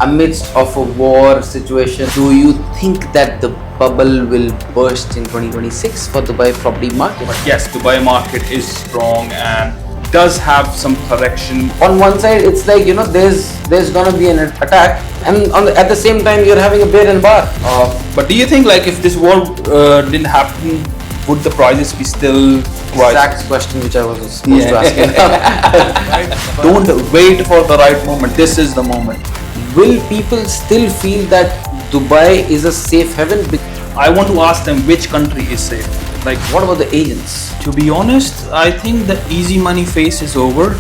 amidst of a war situation, do you think that the bubble will burst in 2026 for Dubai property market? But yes, Dubai market is strong and does have some correction. On one side, it's like, there's gonna be an attack, and at the same time, you're having a bear and bar. But do you think like if this war didn't happen, would the prices be still rising? Exact question which I was supposed to ask you. Right? Don't wait for the right moment. This is the moment. Will people still feel that Dubai is a safe haven? I want to ask them which country is safe. Like, what about the agents? To be honest, I think the easy money phase is over.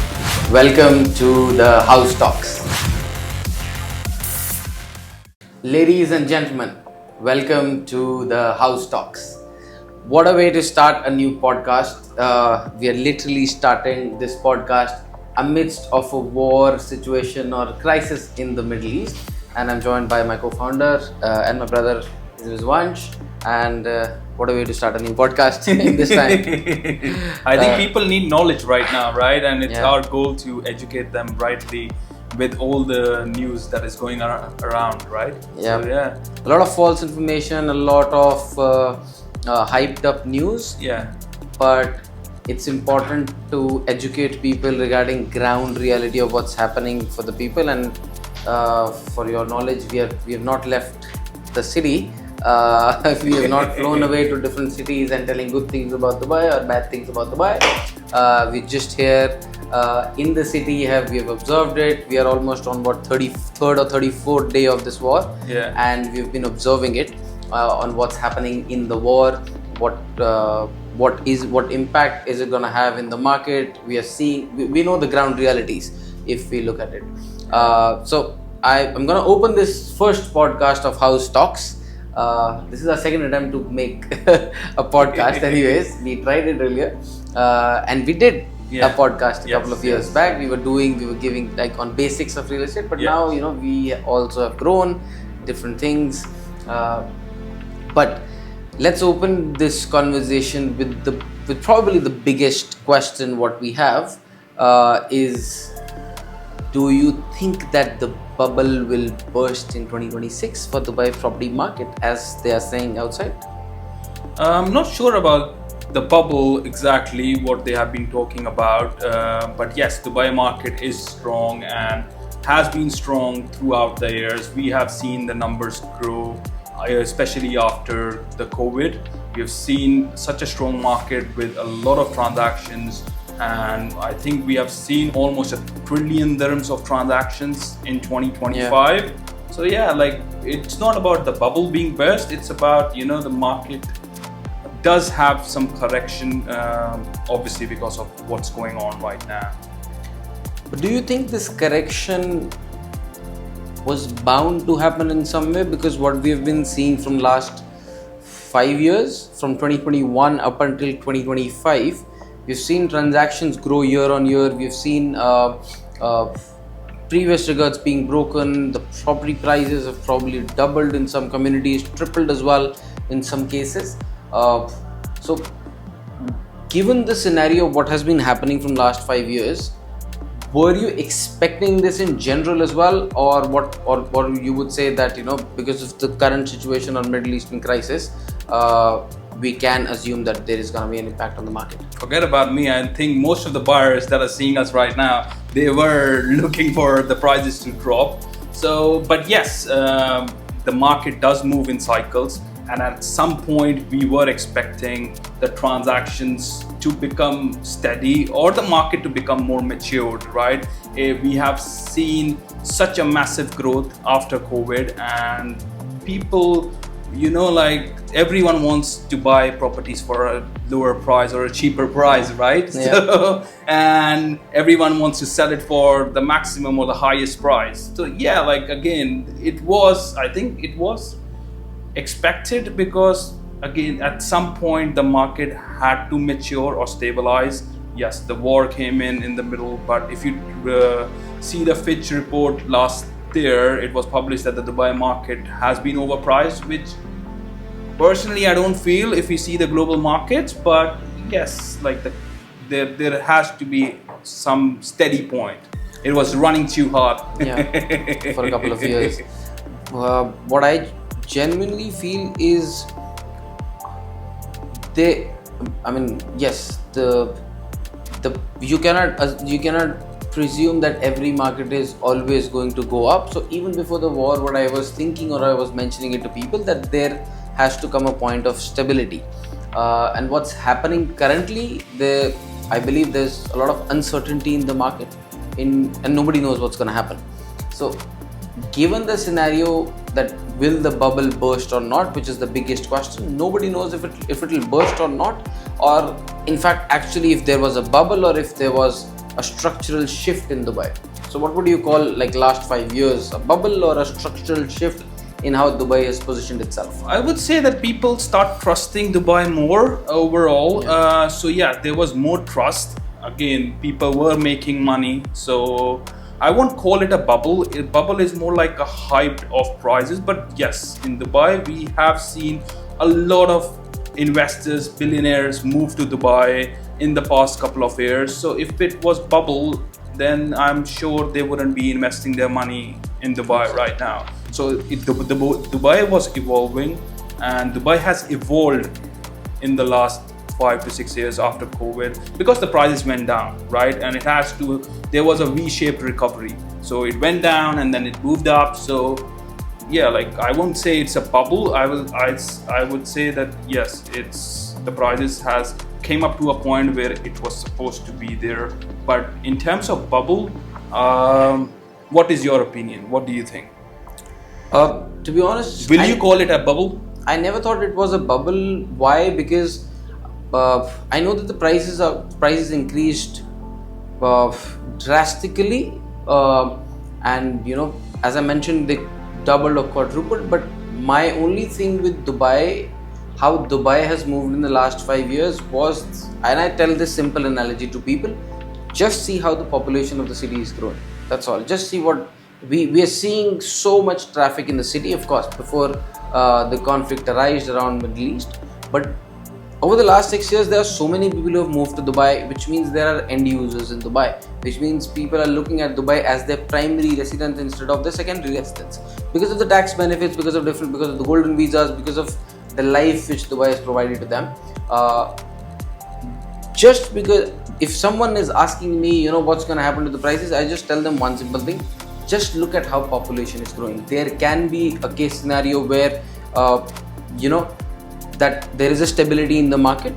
Welcome to the Houz Talks. Ladies and gentlemen, welcome to the Houz Talks. What a way to start a new podcast. We are literally starting this podcast amidst of a war situation or crisis in the Middle East. And I'm joined by my co-founder and my brother, his name is Vansh. And what a way to start a new podcast in this time. I think people need knowledge right now, right? And it's our goal to educate them rightly with all the news that is going around, right? Yeah. So, yeah. A lot of false information, a lot of hyped up news. Yeah. But it's important to educate people regarding ground reality of what's happening for the people. And for your knowledge, we have not left the city. We have not flown away to different cities and telling good things about Dubai or bad things about Dubai. We're just here in the city. We have observed it. We are almost on 33rd or 34th day of this war. Yeah. And we've been observing it on what's happening in the war. What impact is it going to have in the market? We are seeing. We know the ground realities if we look at it. So I'm going to open this first podcast of Houz Talks. This is our second attempt to make a podcast. Anyways, we tried it earlier, and we did a podcast a couple of years back. We were giving like on basics of real estate, but now we also have grown different things. But let's open this conversation with probably the biggest question. What we have is, do you think that the bubble will burst in 2026 for Dubai property market, as they are saying outside? I'm not sure about the bubble exactly what they have been talking about, but yes, Dubai market is strong and has been strong throughout the years. We have seen the numbers grow, especially after the COVID. We have seen such a strong market with a lot of transactions. And I think we have seen almost $1 trillion of transactions in 2025. Yeah. So like it's not about the bubble being burst. It's about, the market does have some correction, obviously because of what's going on right now. But do you think this correction was bound to happen in some way? Because what we have been seeing from last 5 years, from 2021 up until 2025, we've seen transactions grow year on year. We've seen previous records being broken. The property prices have probably doubled in some communities, tripled as well in some cases. So, given the scenario of what has been happening from last 5 years, were you expecting this in general as well, or you would say that because of the current situation on Middle Eastern crisis, we can assume that there is going to be an impact on the market? Forget about me. I think most of the buyers that are seeing us right now, they were looking for the prices to drop. So, but yes, the market does move in cycles. And at some point, we were expecting the transactions to become steady or the market to become more matured, right? We have seen such a massive growth after COVID, and people, like everyone wants to buy properties for a lower price or a cheaper price, right? Yeah. So, and everyone wants to sell it for the maximum or the highest price. So like again, I think it was expected because again, at some point the market had to mature or stabilize. Yes, the war came in the middle, but if you see the Fitch report last year, it was published that the Dubai market has been overpriced, which personally I don't feel if we see the global markets. But yes, like there has to be some steady point it was running too hard. Yeah, for a couple of years. What I genuinely feel is yes, you cannot presume that every market is always going to go up. So even before the war, what I was thinking, or I was mentioning it to people, that there has to come a point of stability. And what's happening currently, I believe there's a lot of uncertainty in the market, and nobody knows what's going to happen. So given the scenario that will the bubble burst or not, which is the biggest question, nobody knows if it will burst or not, or in fact actually if there was a bubble or if there was a structural shift in Dubai. So what would you call, like, last 5 years, a bubble or a structural shift in how Dubai has positioned itself? I would say that people start trusting Dubai more overall. So yeah, there was more trust. Again, people were making money. So I won't call it a bubble. A bubble is more like a hype of prices. But yes, in Dubai, we have seen a lot of investors, billionaires move to Dubai in the past couple of years. So if it was bubble, then I'm sure they wouldn't be investing their money in Dubai right now. So Dubai was evolving, and Dubai has evolved in the last 5 to 6 years after COVID, because the prices went down, right? And there was a V-shaped recovery. So it went down and then it moved up. So yeah, like, I won't say it's a bubble. I would say that yes, the prices has came up to a point where it was supposed to be there. But in terms of bubble, what is your opinion? What do you think? To be honest, will you call it a bubble? I never thought it was a bubble. Why? Because I know that the prices increased drastically, and as I mentioned, they doubled or quadrupled. But my only thing with Dubai, how Dubai has moved in the last 5 years was, and I tell this simple analogy to people, just see how the population of the city is growing. That's all. Just see what we are seeing. So much traffic in the city, of course, before the conflict arose around Middle East. But over the last 6 years, there are so many people who have moved to Dubai, which means there are end users in Dubai, which means people are looking at Dubai as their primary residence instead of their secondary residence, because of the tax benefits, because of the golden visas, because of the life which Dubai has provided to them. Just because if someone is asking me, what's going to happen to the prices, I just tell them one simple thing: just look at how population is growing. There can be a case scenario where that there is a stability in the market,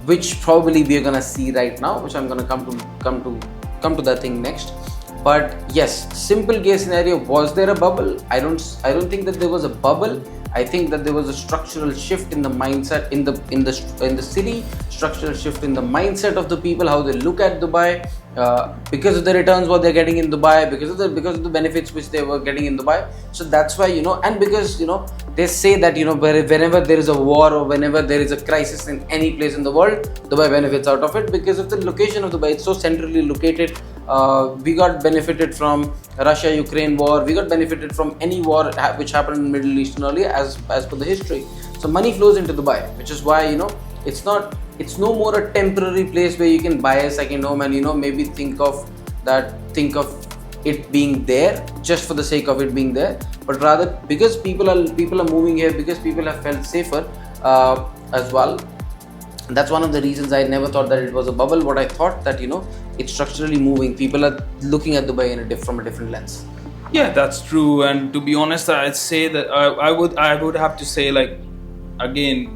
which probably we are gonna see right now, which I'm gonna come to that thing next. But yes, simple case scenario: was there a bubble? I don't think that there was a bubble. I think that there was a structural shift in the mindset in the city, structural shift in the mindset of the people, how they look at Dubai, because of the returns what they're getting in Dubai, because of the benefits which they were getting in Dubai. So that's why, and because they say that whenever there is a war or whenever there is a crisis in any place in the world, Dubai benefits out of it because of the location of Dubai. It's so centrally located. We got benefited from Russia-Ukraine war. We got benefited from any war which happened in the Middle East earlier, as per the history. So money flows into Dubai, which is why it's no more a temporary place where you can buy a second home and maybe think of it being there just for the sake of it being there, but rather because people are moving here, because people have felt safer as well. That's one of the reasons I never thought that it was a bubble. What I thought that it's structurally moving. People are looking at Dubai from a different lens. Yeah, that's true. And to be honest, I'd say that I would have to say, like, again,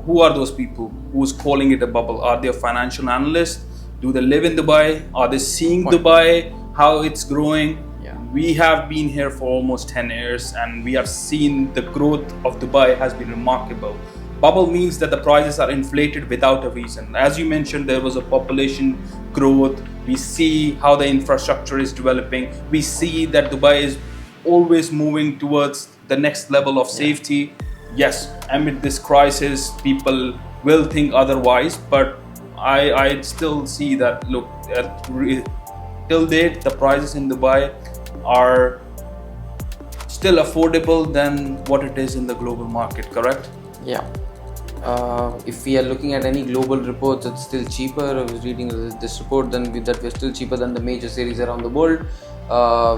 who are those people who's calling it a bubble? Are they a financial analyst? Do they live in Dubai? Are they seeing Dubai, how it's growing? Yeah. We have been here for almost 10 years and we have seen the growth of Dubai has been remarkable. Bubble means that the prices are inflated without a reason. As you mentioned, there was a population growth. We see how the infrastructure is developing. We see that Dubai is always moving towards the next level of safety. Yes, amid this crisis, people will think otherwise, but I still see that, look, till date, the prices in Dubai are still affordable than what it is in the global market, correct? Yeah. If we are looking at any global reports, it's still cheaper. I was reading this report that we're still cheaper than the major cities around the world,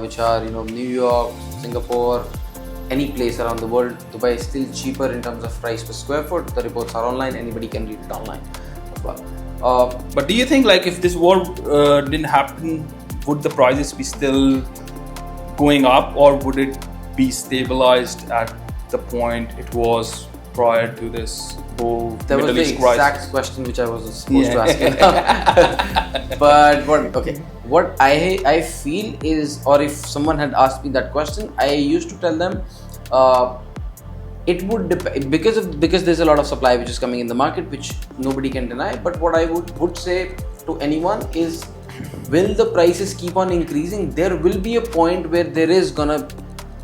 which are New York, Singapore, any place around the world. Dubai is still cheaper in terms of price per square foot. The reports are online. Anybody can read it online as well. But do you think, like, if this war didn't happen, would the prices be still going up, or would it be stabilized at the point it was prior to this whole Middle East crisis? That was the exact question which I was supposed to ask you. But what I feel is, or if someone had asked me that question, I used to tell them it would depend, because there's a lot of supply which is coming in the market, which nobody can deny. But what I would say to anyone is, will the prices keep on increasing? There will be a point where there is gonna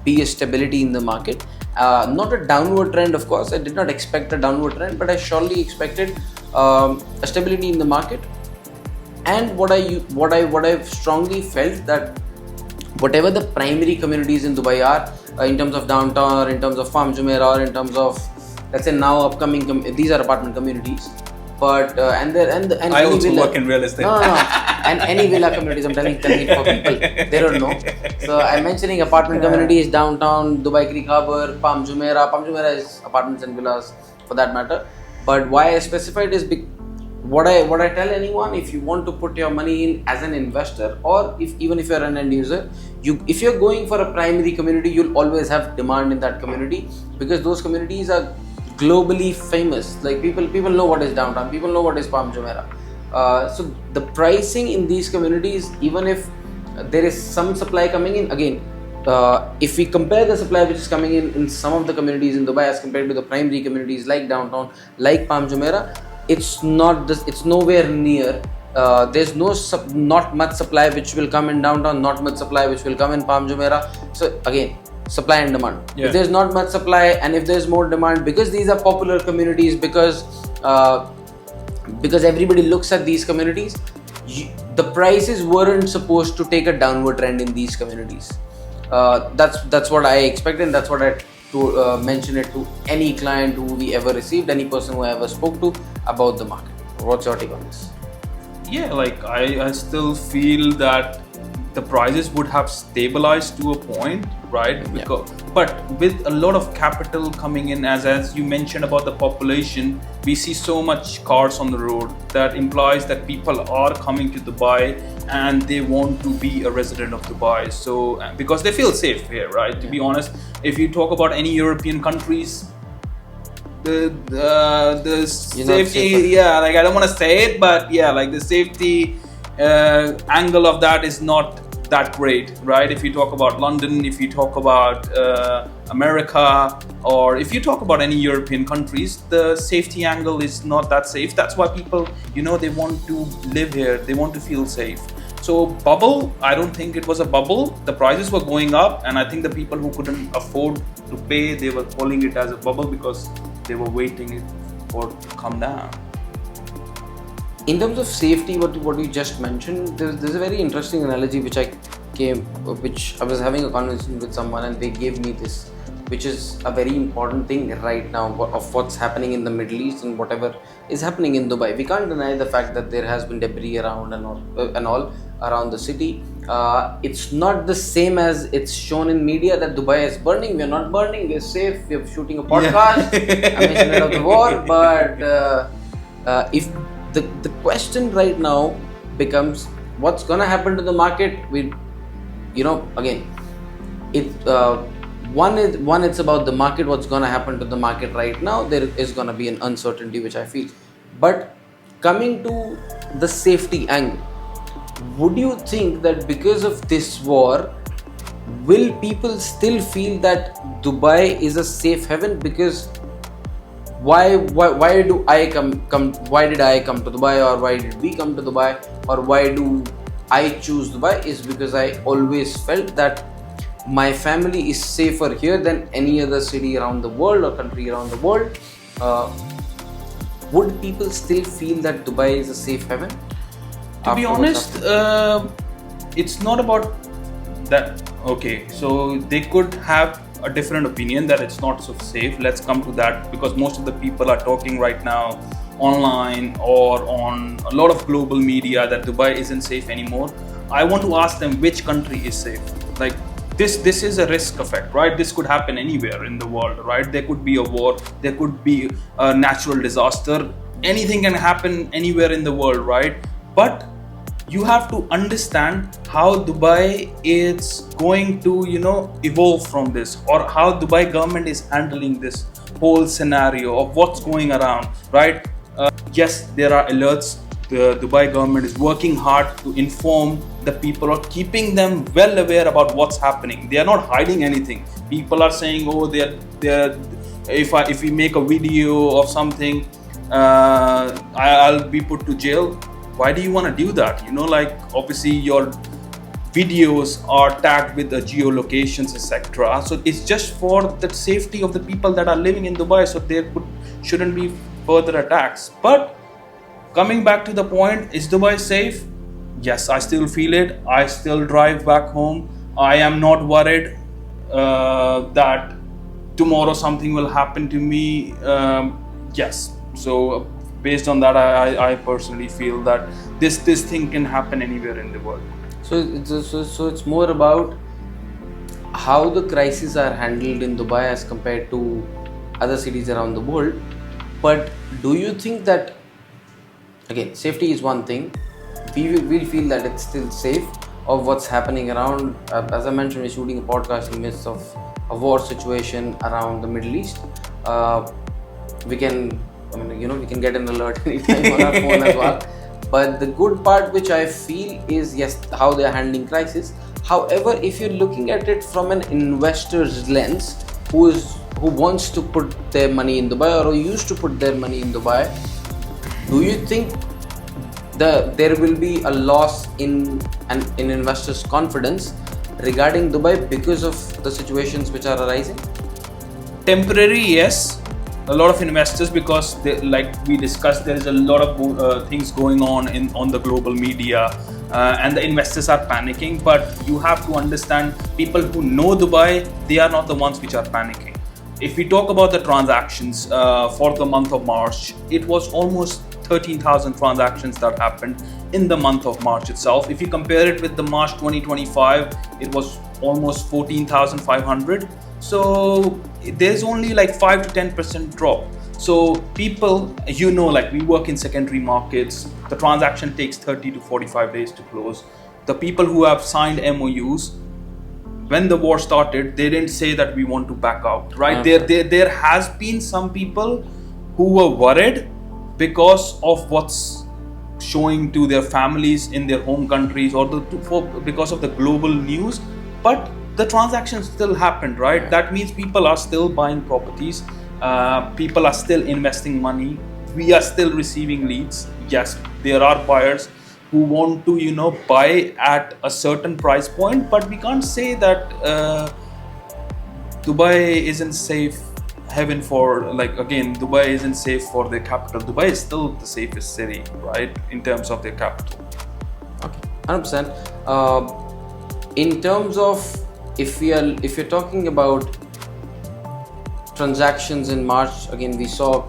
be a stability in the market. Not a downward trend, of course. I did not expect a downward trend, but I surely expected a stability in the market. And what I've strongly felt, that whatever the primary communities in Dubai are, in terms of downtown, or in terms of Farm Jumeirah, or in terms of, let's say now upcoming, these are apartment communities. But and I also work in real estate. No. And any villa communities, I'm telling it for people, they don't know. So I'm mentioning apartment communities, downtown, Dubai Creek Harbour, Palm Jumeirah. Palm Jumeirah is apartments and villas for that matter. But why I specified is what I tell anyone: if you want to put your money in as an investor, or even if you're an end user, if you're going for a primary community, you'll always have demand in that community, because those communities are globally famous. Like people know what is downtown, people know what is Palm Jumeirah. So the pricing in these communities, even if there is some supply coming in, again, if we compare the supply which is coming in some of the communities in Dubai as compared to the primary communities like downtown, like Palm Jumeirah, it's nowhere near. There's not much supply which will come in downtown, not much supply which will come in Palm Jumeirah. So again, supply and demand. Yeah. If there's not much supply, and if there's more demand, because these are popular communities, because everybody looks at these communities, the prices weren't supposed to take a downward trend in these communities. That's what I expected, and that's what I mention it to any client who we ever received, any person who I ever spoke to about the market. What's your take on this? Yeah, like I still feel that the prices would have stabilized to a point, right? But with a lot of capital coming in, as you mentioned about the population, we see so much cars on the road, that implies that people are coming to Dubai and they want to be a resident of Dubai. So because they feel safe here, right? To be honest, if you talk about any European countries, the safety, like I don't want to say it, but like the safety angle of that is not that great, right? If you talk about London, if you talk about America, or if you talk about any European countries, the safety angle is not that safe. That's why people, they want to live here, they want to feel safe. So bubble, I don't think it was a bubble. The prices were going up, and I think the people who couldn't afford to pay, they were calling it as a bubble because they were waiting for it to come down. In terms of safety, what you just mentioned, there's a very interesting analogy which I was having a conversation with someone, and they gave me this, which is a very important thing right now of what's happening in the Middle East and whatever is happening in Dubai. We can't deny the fact that there has been debris around and all around the city. It's not the same as it's shown in media that Dubai is burning. We're not burning, we're safe, we're shooting a podcast. I'm ahead of the war, but if the question right now becomes, what's gonna happen to the market? Again, it's about the market. What's gonna happen to the market right now? There is gonna be an uncertainty, which I feel. But coming to the safety angle, would you think that because of this war, will people still feel that Dubai is a safe haven? Because why did I come to Dubai, or why did we come to Dubai, or why do I choose Dubai? Is because I always felt that my family is safer here than any other city around the world or country around the world. Would people still feel that Dubai is a safe haven? To be honest, it's not about that. Okay, so they could have a different opinion that it's not so safe. Let's come to that, because most of the people are talking right now online or on a lot of global media that Dubai isn't safe anymore. I want to ask them, which country is safe? Like, this is a risk effect, right? This could happen anywhere in the world, right? There could be a war, there could be a natural disaster, anything can happen anywhere in the world, right? But you have to understand how Dubai is going to, evolve from this, or how Dubai government is handling this whole scenario of what's going around, right? Yes, there are alerts. The Dubai government is working hard to inform the people, or keeping them well aware about what's happening. They are not hiding anything. People are saying, oh, if we make a video of something, I'll be put to jail. Why do you want to do that? Obviously your videos are tagged with the geolocations, etc. So it's just for the safety of the people that are living in Dubai, so there shouldn't be further attacks. But coming back to the point, is Dubai safe? Yes, I still feel it. I still drive back home. I am not worried that tomorrow something will happen to me. Yes. So based on that, I personally feel that this thing can happen anywhere in the world. So it's more about how the crises are handled in Dubai as compared to other cities around the world. But do you think that, again, safety is one thing, we'll feel that it's still safe of what's happening around? As I mentioned, we're shooting a podcast in the midst of a war situation around the Middle East. We can get an alert anytime on our phone as well. But the good part, which I feel, is yes, how they're handling crisis. However, if you're looking at it from an investor's lens, who wants to put their money in Dubai, or who used to put their money in Dubai, do you think there will be a loss in investors' confidence regarding Dubai because of the situations which are arising? Temporary, yes. A lot of investors, because like we discussed, there is a lot of things going on the global media, and the investors are panicking. But you have to understand, people who know Dubai, they are not the ones which are panicking. If we talk about the transactions for the month of March, it was almost 13,000 transactions that happened in the month of March itself. If you compare it with the March 2025, it was almost 14,500. So there's only like 5 to 10% drop. So people, like we work in secondary markets, the transaction takes 30 to 45 days to close. The people who have signed MOUs, when the war started, they didn't say that we want to back out, right? Okay. There has been some people who were worried because of what's showing to their families in their home countries, or because of the global news. But the transactions still happened, right? Yeah. That means people are still buying properties. People are still investing money. We are still receiving leads. Yes, there are buyers who want to, buy at a certain price point, but we can't say that Dubai isn't safe haven for, Dubai isn't safe for the capital. Dubai is still the safest city, right, in terms of the capital. Okay, 100%. In terms of, if you're talking about transactions in March, again, we saw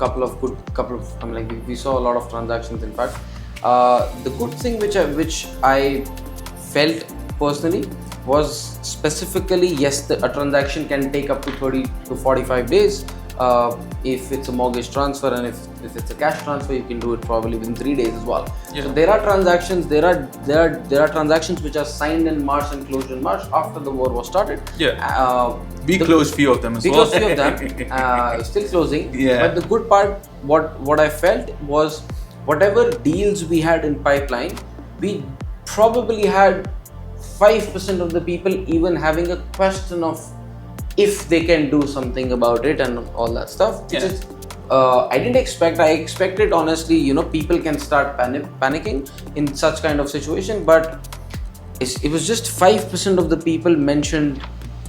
we saw a lot of transactions. In fact, the good thing which I felt personally was specifically, yes, a transaction can take up to 30 to 45 days if it's a mortgage transfer, and if it's a cash transfer, you can do it probably within 3 days as well. Yeah. So there are transactions transactions which are signed in March and closed in March after the war was started. Yeah. We closed few of them as well. We closed few of them, still closing. Yeah. But the good part, what I felt was, whatever deals we had in pipeline, we probably had 5% of the people even having a question of if they can do something about it and all that stuff. Yeah. Which is, I didn't expect. I expected, honestly, people can start panicking in such kind of situation, but it was just 5% of the people mentioned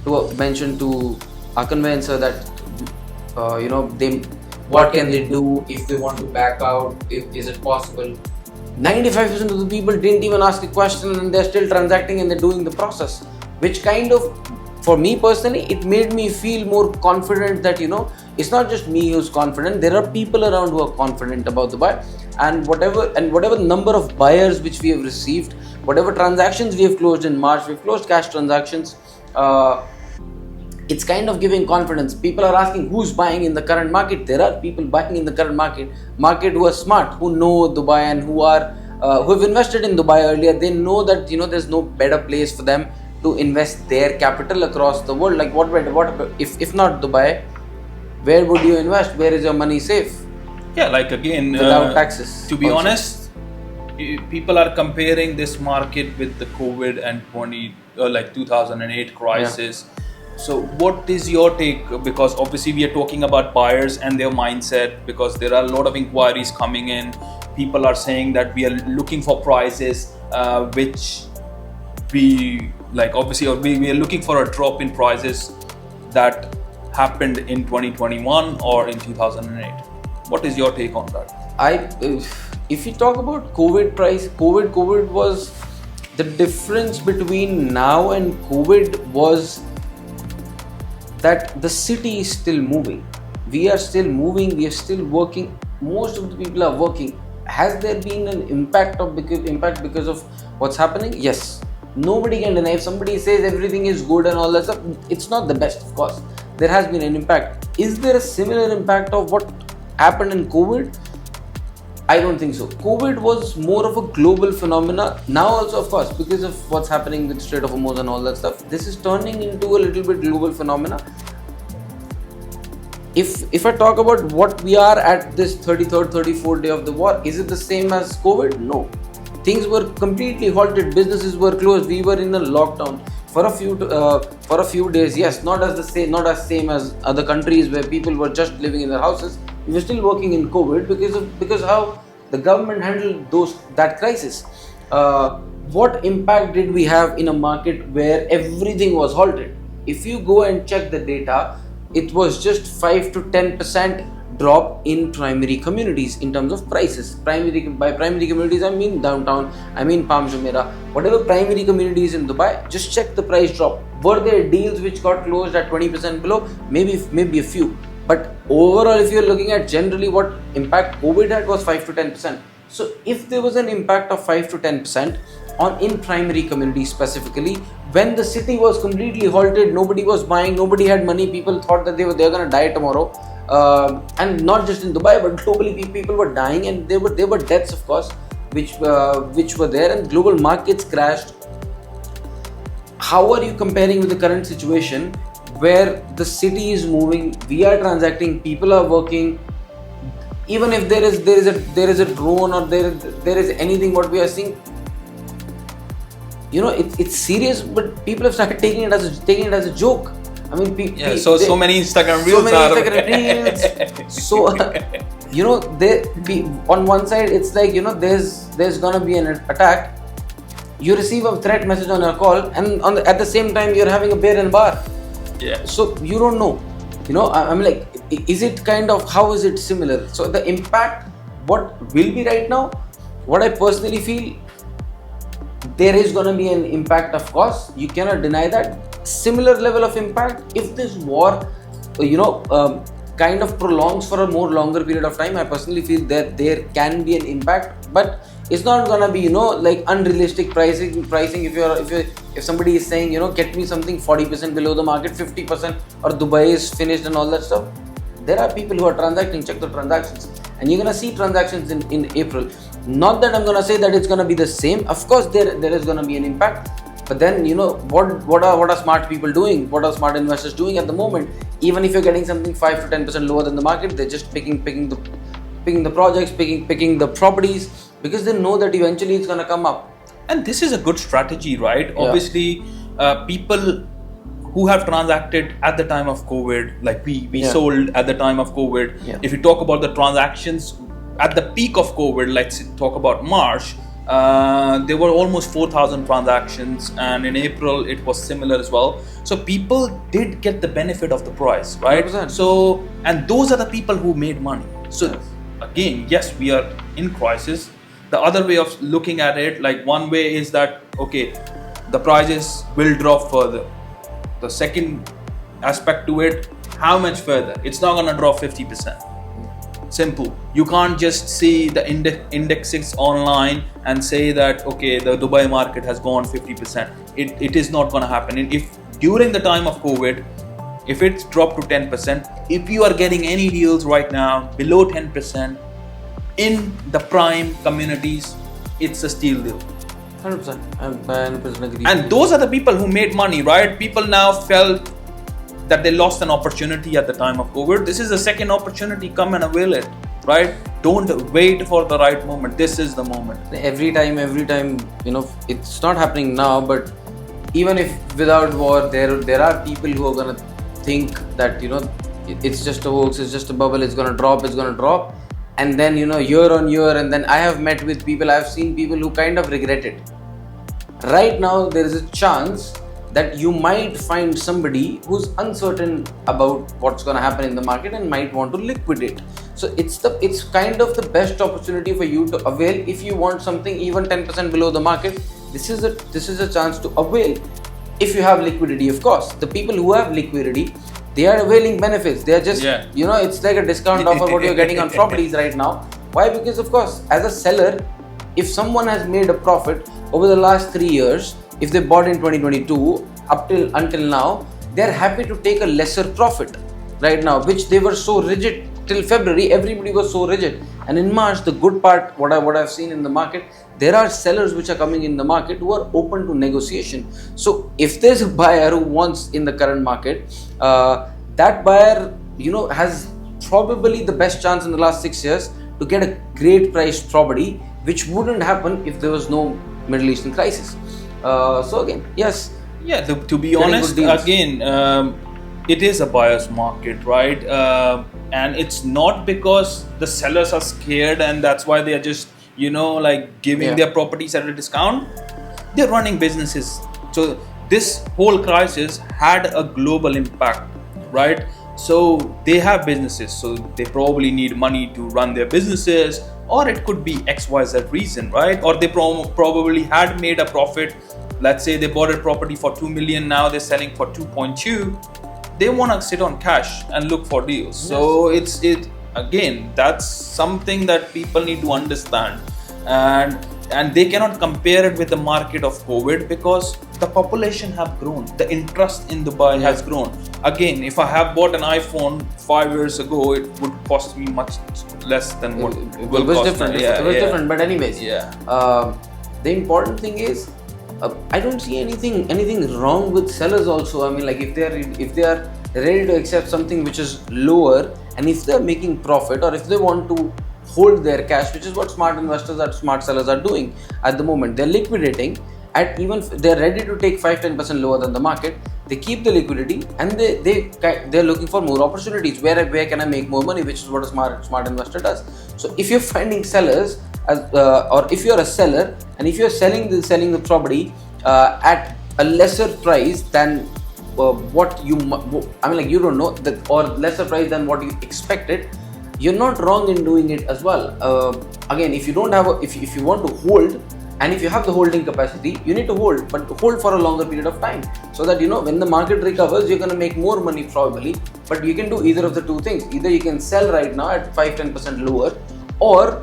to our conveyancer that what can they do if they want to back out, is it possible. 95% of the people didn't even ask a question, and they're still transacting and they're doing the process, which kind of, for me personally, it made me feel more confident that, it's not just me who's confident. There are people around who are confident about Dubai, and whatever number of buyers which we have received, whatever transactions we have closed in March, we've closed cash transactions. It's kind of giving confidence. People are asking who's buying in the current market. There are people buying in the current market who are smart, who know Dubai, and who have invested in Dubai earlier. They know that there's no better place for them to invest their capital across the world. Like what if not Dubai, where would you invest? Where is your money safe? Yeah, like again, without taxes. To be honest, people are comparing this market with the COVID and 2008 crisis. Yeah. So what is your take? Because obviously we are talking about buyers and their mindset, because there are a lot of inquiries coming in. People are saying that we are looking for prices which we like, obviously, or we are looking for a drop in prices that happened in 2021 or in 2008. What is your take on that? If you talk about COVID was the difference between now and COVID was that the city is still moving. We are still moving. We are still working. Most of the people are working. Has there been an impact because of what's happening? Yes. Nobody can deny. If somebody says everything is good and all that stuff, it's not the best, of course. There has been an impact. Is there a similar impact of what happened in COVID? I don't think so. COVID was more of a global phenomena. Now also, of course, because of what's happening with Strait of Hormuz and all that stuff, this is turning into a little bit global phenomena. If I talk about what we are at this 33rd, 34th day of the war, is it the same as COVID? No. Things were completely halted. Businesses were closed. We were in a lockdown for a few days. Yes, not as same as other countries where people were just living in their houses. We were still working in COVID because how the government handled that crisis. What impact did we have in a market where everything was halted? If you go and check the data, it was just 5 to 10% drop in primary communities in terms of prices. By primary communities, I mean downtown, I mean Palm Jumeirah, whatever primary communities in Dubai, just check the price drop. Were there deals which got closed at 20% below? Maybe a few. But overall, if you're looking at generally what impact COVID had was 5 to 10%. So if there was an impact of 5 to 10% in primary communities specifically, when the city was completely halted, nobody was buying, nobody had money, people thought that they're going to die tomorrow. And not just in Dubai, but globally, people were dying, and there were deaths, of course, which were there, and global markets crashed. How are you comparing with the current situation where the city is moving, we are transacting, people are working? Even if there is a drone or there is anything what we are seeing, it's serious, but people have started taking it as a joke. I mean, so many Instagram reels. On one side, it's like, there's gonna be an attack. You receive a threat message on your call, and at the same time, you're having a beer in a bar. Yeah. So you don't know. I'm like, is it kind of, how is it similar? So the impact, what will be right now, what I personally feel, there is gonna be an impact, of course. You cannot deny that. Similar level of impact if this war kind of prolongs for a more longer period of time. I personally feel that there can be an impact, but it's not gonna be like unrealistic pricing. If somebody is saying get me something 40% below the market, 50%, or Dubai is finished and all that stuff, there are people who are transacting. Check the transactions, and you're gonna see transactions in April. Not that I'm gonna say that it's gonna be the same. Of course there is gonna be an impact. But then, what are smart people doing? What are smart investors doing at the moment? Even if you're getting something 5 to 10% lower than the market, they're just picking the projects, picking the properties, because they know that eventually it's going to come up. And this is a good strategy, right? Yeah. Obviously, people who have transacted at the time of COVID, like we sold at the time of COVID. Yeah. If you talk about the transactions at the peak of COVID, let's talk about March, there were almost 4,000 transactions, and in April it was similar as well. So people did get the benefit of the price, right? 100%. So, and those are the people who made money. So again, yes, we are in crisis. The other way of looking at it, like one way is that, okay, the prices will drop further. the second aspect to it, how much further? It's not gonna drop 50%. Simple. You can't just see the indexes online and say that okay, the Dubai market has gone 50%. It is not gonna happen. And if during the time of COVID, if it's dropped to 10%, if you are getting any deals right now below 10% in the prime communities, it's a steal deal. 100%. I 100% agree. And those are the people who made money, right? People now felt that they lost an opportunity at the time of COVID. This is a second opportunity. Come and avail it, right? Don't wait for the right moment. This is the moment. Every time, you know, it's not happening now, but even if without war, there are people who are gonna think that, you know, it's just a hoax, it's just a bubble, it's gonna drop. And then, you know, year on year, and then I have met with people, I've seen people who kind of regret it. Right now, there is a chance that you might find somebody who's uncertain about what's going to happen in the market and might want to liquidate. So it's kind of the best opportunity for you to avail. If you want something even 10% below the market, this is a chance to avail. If you have liquidity, of course. The people who have liquidity, they are availing benefits. They are just, you know, it's like a discount offer what you're getting on properties right now. Why? Because of course, as a seller, if someone has made a profit over the last 3 years, if they bought in 2022 until now, they're happy to take a lesser profit right now, which they were so rigid till February. Everybody was so rigid, and in March, the good part, what I've seen in the market, there are sellers which are coming in the market who are open to negotiation. So if there's a buyer who wants in the current market, that buyer, you know, has probably the best chance in the last 6 years to get a great priced property, which wouldn't happen if there was no Middle Eastern crisis. So again, yes. Yeah, to be honest, again, it is a buyer's market, right? And it's not because the sellers are scared and that's why they are just, you know, like giving their properties at a discount. They're running businesses. So this whole crisis had a global impact, right? So they have businesses, so they probably need money to run their businesses, or it could be XYZ reason, right? Or they probably had made a profit. Let's say they bought a property for 2 million, now they're selling for 2.2. They want to sit on cash and look for deals. Yes. So it's again, that's something that people need to understand, and they cannot compare it with the market of COVID because the population have grown, the interest in Dubai has grown. Again, if I have bought an iPhone 5 years ago, it would cost me much less than what it will cost. Different. It was different, but anyways, the important thing is, I don't see anything wrong with sellers also. I mean, like if they are ready to accept something which is lower, and if they're making profit, or if they want to hold their cash, which is what smart investors or smart sellers are doing at the moment. They're liquidating at even, they're ready to take 5-10% lower than the market. They keep the liquidity and they're looking for more opportunities. Where can I make more money, which is what a smart investor does. So if you're finding sellers, or if you're a seller and if you're selling the property at a lesser price than what you, I mean, like you don't know that, or lesser price than what you expected, you're not wrong in doing it as well. Again, if you don't have if you want to hold, and if you have the holding capacity, you need to hold, but hold for a longer period of time, so that, you know, when the market recovers, you're going to make more money probably. But you can do either of the two things. Either you can sell right now at 5-10% lower, or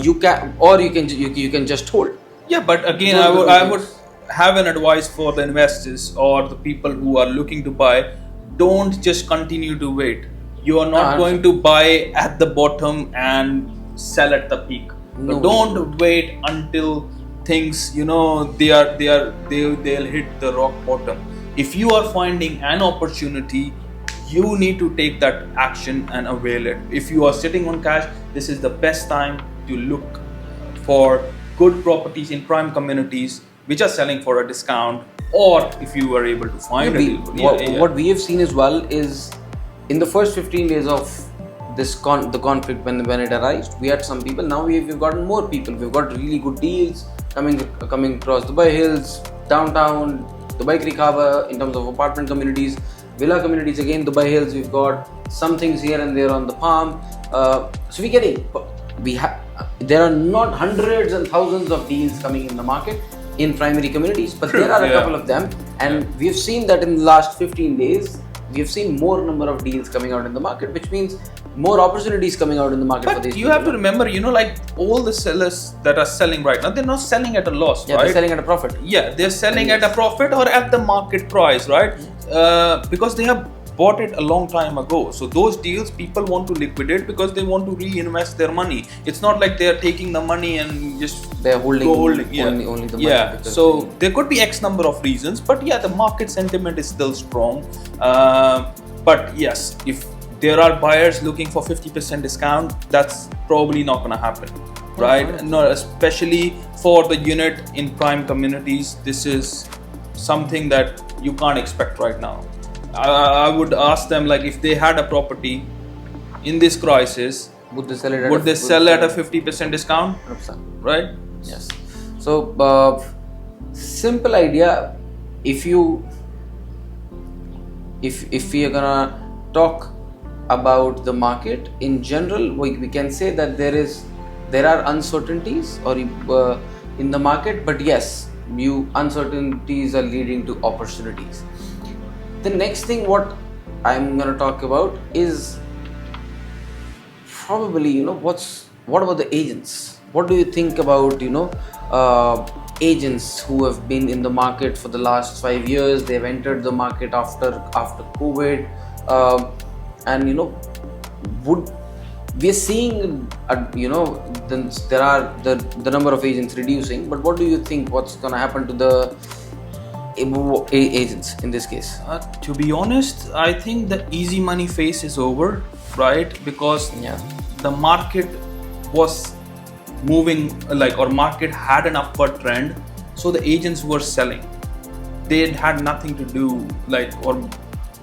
you can just hold. Yeah, but again, I would have an advice for the investors or the people who are looking to buy. Don't just continue to wait. You are not going to buy at the bottom and sell at the peak. No. Don't wait until things, you know, they'll hit the rock bottom. If you are finding an opportunity, you need to take that action and avail it. If you are sitting on cash, this is the best time to look for good properties in prime communities which are selling for a discount, or if you are able to find a deal. What we have seen as well is, in the first 15 days of the conflict, when it arose, we had some people. Now we've gotten more people. We've got really good deals coming across Dubai Hills, downtown, Dubai Creek Harbour, in terms of apartment communities, villa communities. Again, Dubai Hills, we've got some things here and there on the Palm. So there are not hundreds and thousands of deals coming in the market, in primary communities, but there are a couple of them, and we've seen that in the last 15 days, we've seen more number of deals coming out in the market, which means more opportunities coming out in the market for these you have to remember, like all the sellers that are selling right now, they're not selling at a loss, right? They're selling at a profit. Yeah, they're selling at a profit or at the market price, right? Because they have bought it a long time ago. So those deals people want to liquidate because they want to reinvest their money. It's not like they're taking the money and just they're holding only the money. Yeah, so there could be X number of reasons, but yeah, the market sentiment is still strong. But yes, if there are buyers looking for 50% discount, that's probably not going to happen, right? No, especially for the unit in prime communities, this is something that you can't expect right now. I would ask them, like, if they had a property in this crisis, would they sell at a 50% discount? 100%. Right? Yes. So simple idea. If we are gonna talk about the market in general, we can say that there are uncertainties in the market, but yes, uncertainties are leading to opportunities. The next thing what I'm gonna talk about is probably what about the agents? What do you think about agents who have been in the market for the last 5 years? They've entered the market after COVID, and we're seeing there are the number of agents reducing. But what do you think? What's gonna happen to the agents in this case? To be honest, I think the easy money phase is over, right? Because the market was moving, or market had an upward trend, so the agents were selling. They had nothing to do, or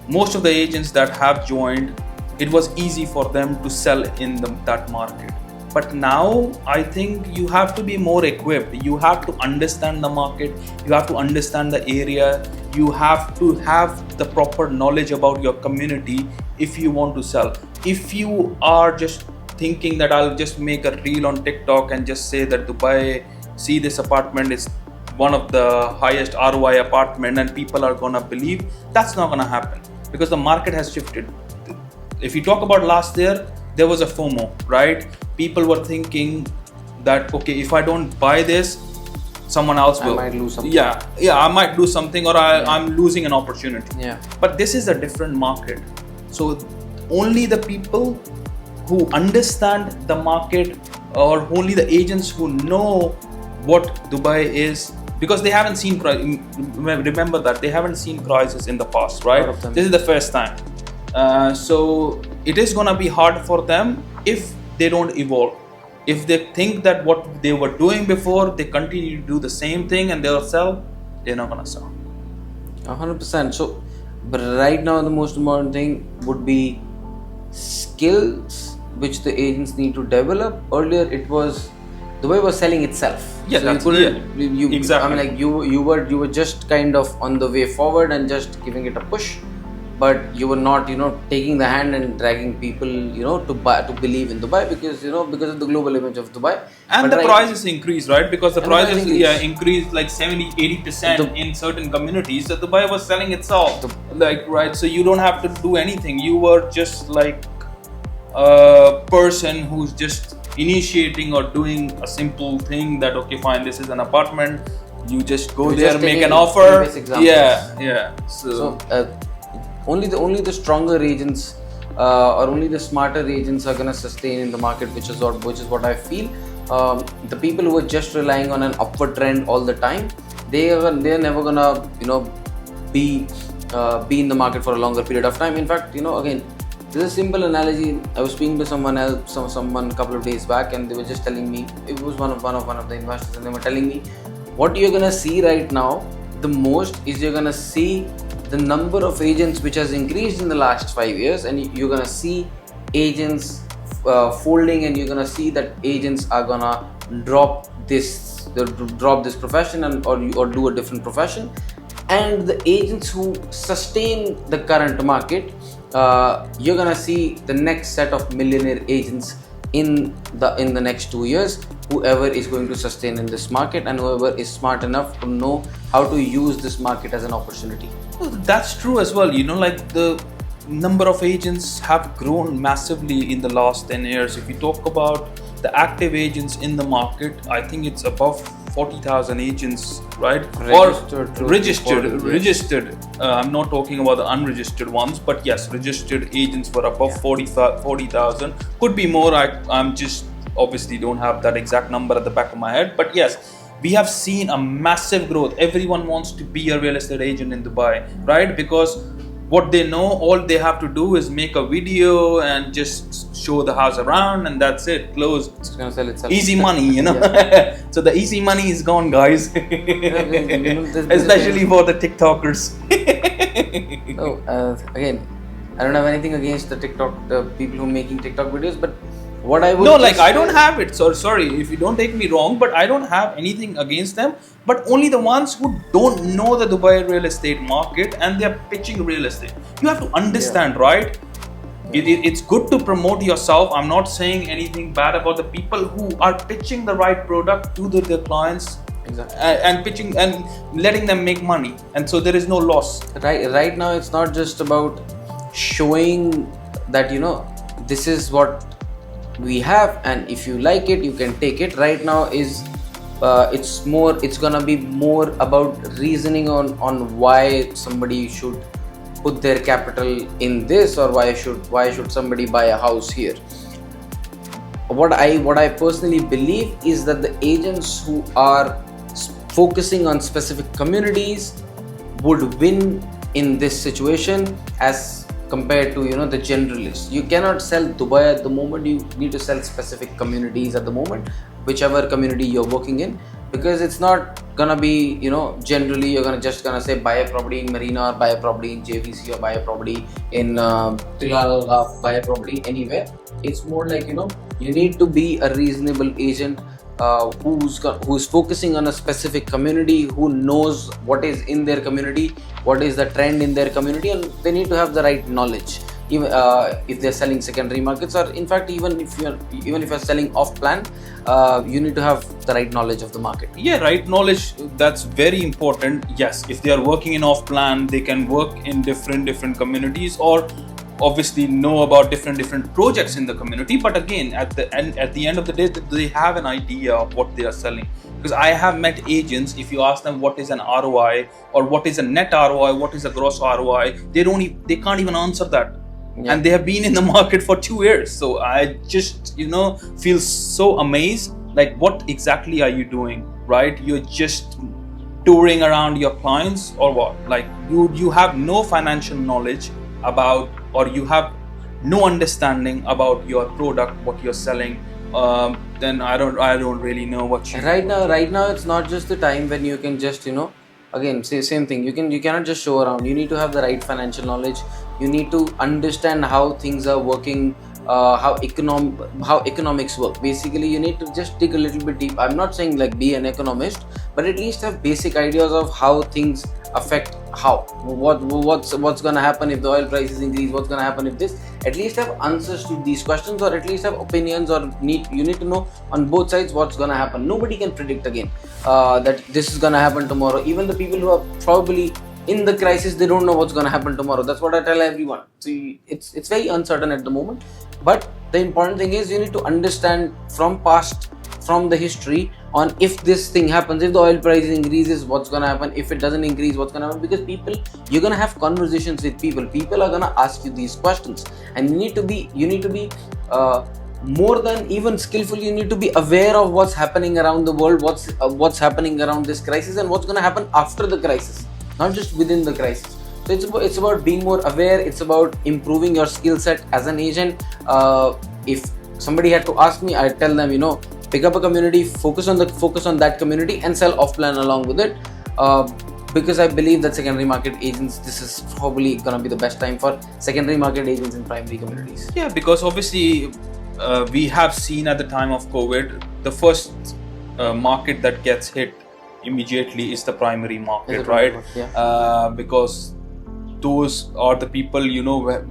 most of the agents that have joined, it was easy for them to sell in that market. But now I think you have to be more equipped. You have to understand the market. You have to understand the area. You have to have the proper knowledge about your community if you want to sell. If you are just thinking that I'll just make a reel on TikTok and just say that Dubai, see this apartment is one of the highest ROI apartment and people are gonna believe, that's not gonna happen because the market has shifted. If you talk about last year, there was a FOMO, right? People were thinking that, okay, if I don't buy this, someone else will. I might lose something. Yeah, I might lose something, or I'm losing an opportunity. Yeah. But this is a different market. So only the people who understand the market, or only the agents who know what Dubai is, because they haven't seen, remember that they haven't seen crisis in the past, right? This is the first time. So it is gonna be hard for them if they don't evolve. If they think that what they were doing before, they continue to do the same thing and they'll sell, they're not gonna sell. 100%. So, but right now the most important thing would be skills which the agents need to develop. Earlier it was Dubai was selling itself. Yeah, so exactly. I mean, like you were just kind of on the way forward and just giving it a push. But you were not, taking the hand and dragging people, to believe in Dubai because of the global image of Dubai. And but the prices increased, right? Because the prices increased like 70-80% in certain communities. So Dubai was selling itself, right? So you don't have to do anything. You were just like a person who's just initiating or doing a simple thing that, okay, fine, this is an apartment. You just go there, make an offer. Yeah. So only the stronger agents or only the smarter agents are gonna sustain in the market, which is what I feel. The people who are just relying on an upward trend all the time, they're never gonna be in the market for a longer period of time. In fact, again, this is a simple analogy. I was speaking to someone a couple of days back, and they were just telling me, it was one of the investors, and they were telling me, what you're gonna see right now the most is you're gonna see the number of agents which has increased in the last 5 years, and you're gonna see agents folding, and you're gonna see that agents are gonna drop this profession or do a different profession. And the agents who sustain the current market, you're gonna see the next set of millionaire agents in the next 2 years, whoever is going to sustain in this market and whoever is smart enough to know how to use this market as an opportunity. That's true as well. Like the number of agents have grown massively in the last 10 years. If you talk about the active agents in the market, I think it's above 40,000 agents, right? Registered. I'm not talking about the unregistered ones, but yes, registered agents were above 40,000. Could be more. I'm just obviously don't have that exact number at the back of my head, but yes, we have seen a massive growth. Everyone wants to be a real estate agent in Dubai, right? Because what they know, all they have to do is make a video and just show the house around, and that's it. Closed. It's gonna sell itself. Easy money, So the easy money is gone, guys. Especially for the TikTokers. Again, I don't have anything against the people who are making TikTok videos, but what I would I don't have it. So sorry if you don't take me wrong, but I don't have anything against them. But only the ones who don't know the Dubai real estate market and they are pitching real estate. You have to understand, right? It's good to promote yourself. I'm not saying anything bad about the people who are pitching the right product to their clients. Exactly. And pitching and letting them make money, and so there is no loss. Right now, it's not just about showing that this is what we have, and if you like it, you can take it. Right now it's gonna be more about reasoning on why somebody should put their capital in this, or why should somebody buy a house here. What I personally believe is that the agents who are focusing on specific communities would win in this situation as compared to the generalists. You cannot sell Dubai at the moment. You need to sell specific communities at the moment, whichever community you're working in, because it's not gonna be generally you're gonna say buy a property in Marina, or buy a property in JVC, or buy a property in Tilal, buy a property anywhere. It's more like you need to be a reasonable agent who's focusing on a specific community, who knows what is in their community, what is the trend in their community, and they need to have the right knowledge. Even if they're selling secondary markets, or in fact even if you're selling off plan, you need to have the right knowledge of the market. Right knowledge, that's very important. Yes, if they are working in off plan, they can work in different communities, or obviously know about different projects in the community. But again, at the end of the day, they have an idea of what they are selling. Because I have met agents, if you ask them what is an ROI or what is a net ROI, what is a gross ROI, they can't even answer that. And they have been in the market for 2 years. So I just feel so amazed, like what exactly are you doing, right? You're just touring around your clients, or what? Like you have no financial knowledge about, or you have no understanding about your product, what you're selling, then I don't really know what you. Right now it's not just the time when you can just again say same thing. You cannot just show around. You need to have the right financial knowledge. You need to understand how things are working, how economics work. Basically, you need to just dig a little bit deep. I'm not saying like be an economist, but at least have basic ideas of how things affect what's gonna happen if the oil prices increase, what's gonna happen if this. At least have answers to these questions, or at least have opinions, or you need to know on both sides what's gonna happen. Nobody can predict again that this is gonna happen tomorrow. Even the people who are probably in the crisis, they don't know what's gonna happen tomorrow. That's what I tell everyone. So it's very uncertain at the moment. But the important thing is you need to understand from the history on if this thing happens, if the oil price increases, what's gonna happen, if it doesn't increase, what's gonna happen. Because you're gonna have conversations with people are gonna ask you these questions, and you need to be more than even skillful. You need to be aware of what's happening around the world, what's happening around this crisis, and what's gonna happen after the crisis, not just within the crisis. So it's about being more aware. It's about improving your skill set as an agent. If somebody had to ask me, I'd tell them, pick up a community, focus on that community, and sell off plan along with it. Because I believe that secondary market agents, this is probably gonna be the best time for secondary market agents in primary communities. Yeah, because obviously we have seen at the time of COVID, the first market that gets hit immediately is the primary market, right? Because those are the people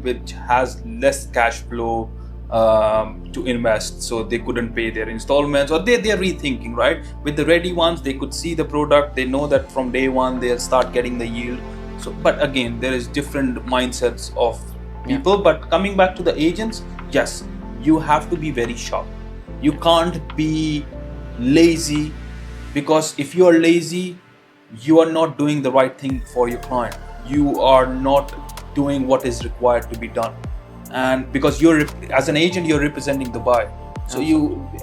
which has less cash flow, to invest, so they couldn't pay their installments, or they're rethinking, right? With the ready ones, they could see the product, they know that from day one they'll start getting the yield. So, but again, there is different mindsets of people. But coming back to the agents, yes, you have to be very sharp. You can't be lazy, because if you are lazy, you are not doing the right thing for your client. You are not doing what is required to be done. And because you're, as an agent, you're representing Dubai, so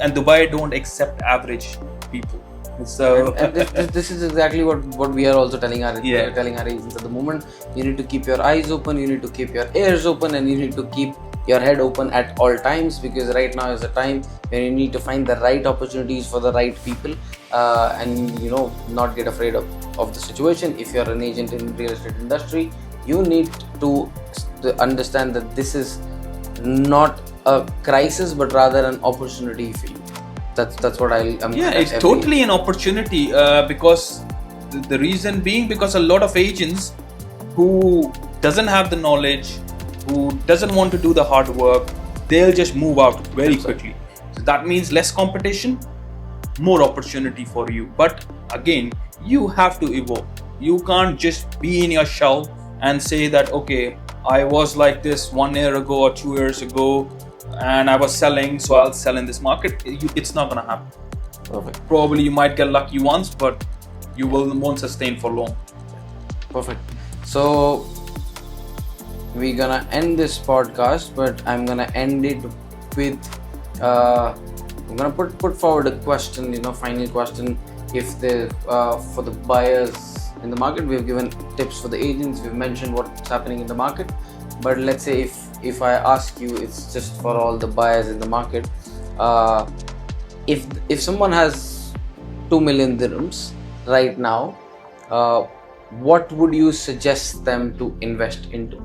and Dubai don't accept average people. So and this is exactly what we are also telling our agents at the moment. You need to keep your eyes open, you need to keep your ears open, and you need to keep your head open at all times, because right now is the time when you need to find the right opportunities for the right people, and not get afraid of the situation. If you're an agent in real estate industry, you need to understand that this is not a crisis but rather an opportunity for you. That's what it's totally an opportunity, because the reason being, because a lot of agents who doesn't have the knowledge, who doesn't want to do the hard work, they'll just move out very quickly. So that means less competition, more opportunity for you. But again, you have to evolve. You can't just be in your shell and say that, okay, I was like this 1 year ago or 2 years ago and I was selling, so I'll sell in this market. It's not gonna happen. Perfect. Probably you might get lucky once, but you won't sustain for long. Perfect. So we're gonna end this podcast, but I'm gonna end it with I'm gonna put forward a question, final question. If the for the buyers in the market, we've given tips for the agents, we've mentioned what's happening in the market, but let's say if I ask you, it's just for all the buyers in the market, if someone has 2 million dirhams right now, what would you suggest them to invest into?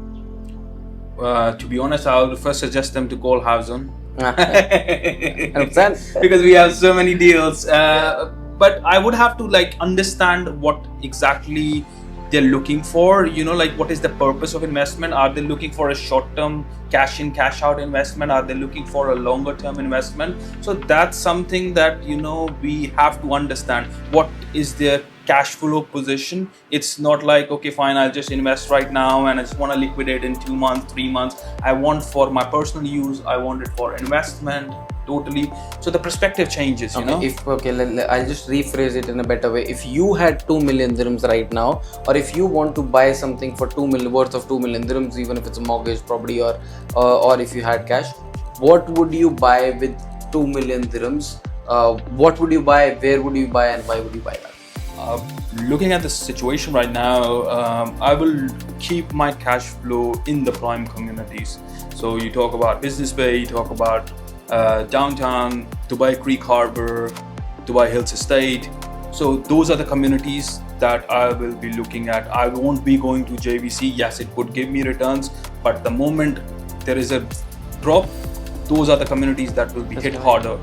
To be honest, I would first suggest them to call Houz. Understand? Because we have so many deals. But I would have to understand what exactly they're looking for. What is the purpose of investment? Are they looking for a short-term cash in, cash out investment? Are they looking for a longer-term investment? So that's something that we have to understand. What is their cash flow position? It's not like, okay, fine, I'll just invest right now and I just want to liquidate in 2 months, 3 months. I want for my personal use, I want it for investment, totally. So the perspective changes, I'll just rephrase it in a better way. If you had 2 million dirhams right now, or if you want to buy something for 2 million, worth of 2 million dirhams, even if it's a mortgage property or if you had cash, what would you buy with 2 million dirhams? What would you buy, where would you buy, and why would you buy that? Looking at the situation right now, I will keep my cash flow in the prime communities. So you talk about Business Bay, you talk about downtown, Dubai Creek Harbour, Dubai Hills Estate. So those are the communities that I will be looking at. I won't be going to JVC. Yes, it could give me returns, but the moment there is a drop, those are the communities that will be hit harder,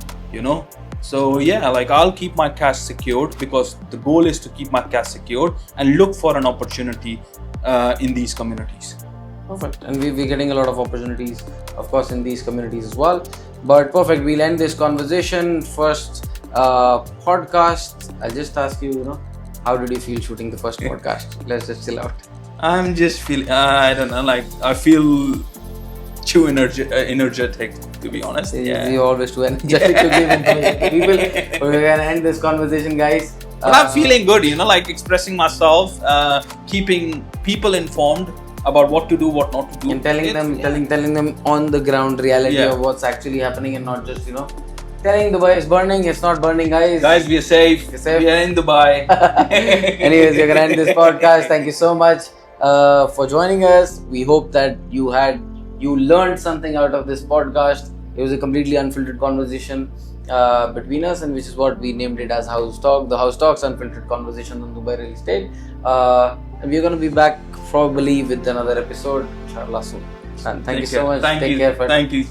So I'll keep my cash secured, because the goal is to keep my cash secured and look for an opportunity in these communities. Perfect. And we're getting a lot of opportunities, of course, in these communities as well. But perfect, we'll end this conversation. First podcast, I'll just ask you, how did you feel shooting the first podcast? Let's just chill out. I'm just feeling, I don't know, I feel too energetic, to be honest. You're always too energetic to give information to people. We're gonna end this conversation, guys. But I'm feeling good, expressing myself, keeping people informed about what to do, what not to do, and telling them on the ground reality of what's actually happening, and not just telling Dubai is burning. It's not burning, guys. Guys, we are safe. We are in Dubai. Anyways, we're gonna end this podcast. Thank you so much for joining us. We hope that you learned something out of this podcast. It was a completely unfiltered conversation between us, and which is what we named it as Houz Talk. The Houz Talks, unfiltered conversation on Dubai real estate. And we're going to be back probably with another episode, inshallah, soon. And thank you so much. Take care. Thank you.